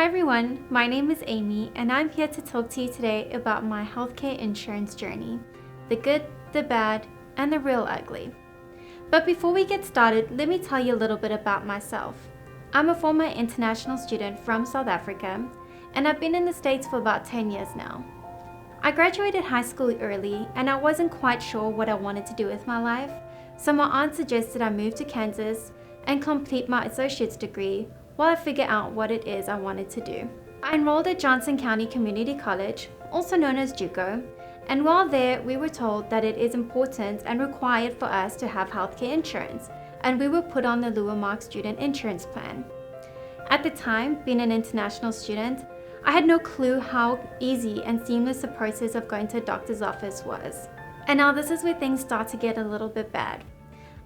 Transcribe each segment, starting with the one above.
Hi everyone, my name is Amy and I'm here to talk to you today about my healthcare insurance journey, the good, the bad, and the real ugly. But before we get started, let me tell you a little bit about myself. I'm a former international student from South Africa and I've been in the States for about 10 years now. I graduated high school early and I wasn't quite sure what I wanted to do with my life, so my aunt suggested I move to Kansas and complete my associate's degree while I figure out what it is I wanted to do. I enrolled at Johnson County Community College, also known as JUCO, and while there we were told that it is important and required for us to have healthcare insurance, and we were put on the Luamark student insurance plan. At the time, being an international student, I had no clue how easy and seamless the process of going to a doctor's office was. And now this is where things start to get a little bit bad.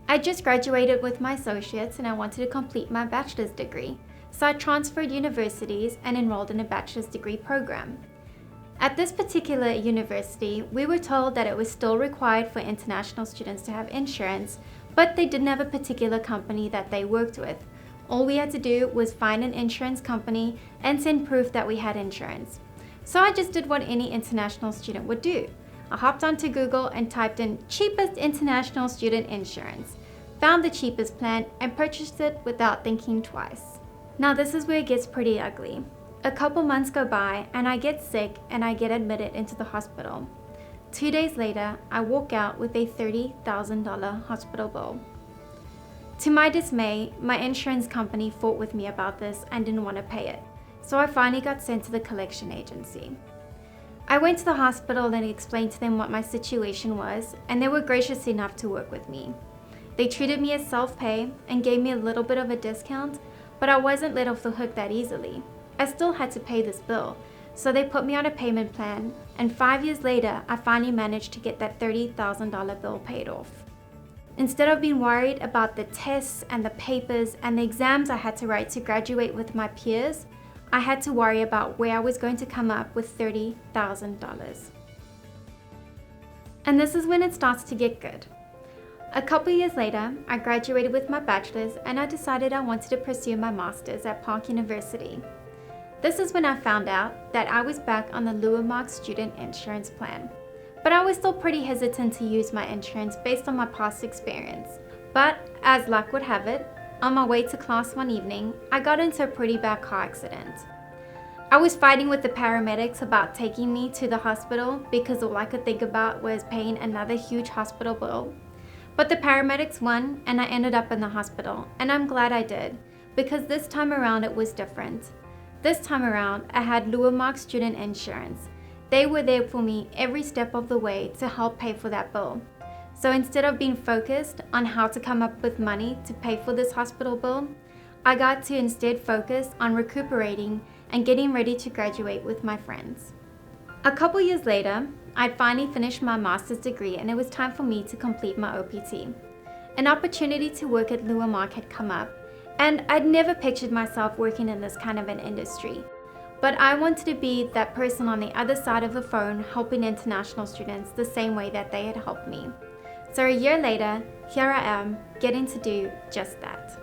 I just graduated with my associates and I wanted to complete my bachelor's degree, so I transferred universities and enrolled in a bachelor's degree program. At this particular university, we were told that it was still required for international students to have insurance, but they didn't have a particular company that they worked with. All we had to do was find an insurance company and send proof that we had insurance. So I just did what any international student would do. I hopped onto Google and typed in cheapest international student insurance, found the cheapest plan and purchased it without thinking twice. Now this is where it gets pretty ugly. A couple months go by and I get sick and I get admitted into the hospital. 2 days later, I walk out with a $30,000 hospital bill. To my dismay, my insurance company fought with me about this and didn't want to pay it, so I finally got sent to the collection agency. I went to the hospital and explained to them what my situation was, and they were gracious enough to work with me. They treated me as self-pay and gave me a little bit of a discount, but I wasn't let off the hook that easily. I still had to pay this bill, so they put me on a payment plan, and 5 years later, I finally managed to get that $30,000 bill paid off. Instead of being worried about the tests and the papers and the exams I had to write to graduate with my peers, I had to worry about where I was going to come up with $30,000. And this is when it starts to get good. A couple years later, I graduated with my bachelor's and I decided I wanted to pursue my master's at Park University. This is when I found out that I was back on the Luamark student insurance plan. But I was still pretty hesitant to use my insurance based on my past experience. But as luck would have it, on my way to class one evening, I got into a pretty bad car accident. I was fighting with the paramedics about taking me to the hospital because all I could think about was paying another huge hospital bill. But the paramedics won and I ended up in the hospital, and I'm glad I did, because this time around it was different. This time around I had Luamark student insurance. They were there for me every step of the way to help pay for that bill. So instead of being focused on how to come up with money to pay for this hospital bill, I got to instead focus on recuperating and getting ready to graduate with my friends. A couple years later, I'd finally finished my master's degree and it was time for me to complete my OPT. An opportunity to work at Luamark had come up, and I'd never pictured myself working in this kind of an industry. But I wanted to be that person on the other side of the phone helping international students the same way that they had helped me. So a year later, here I am, getting to do just that.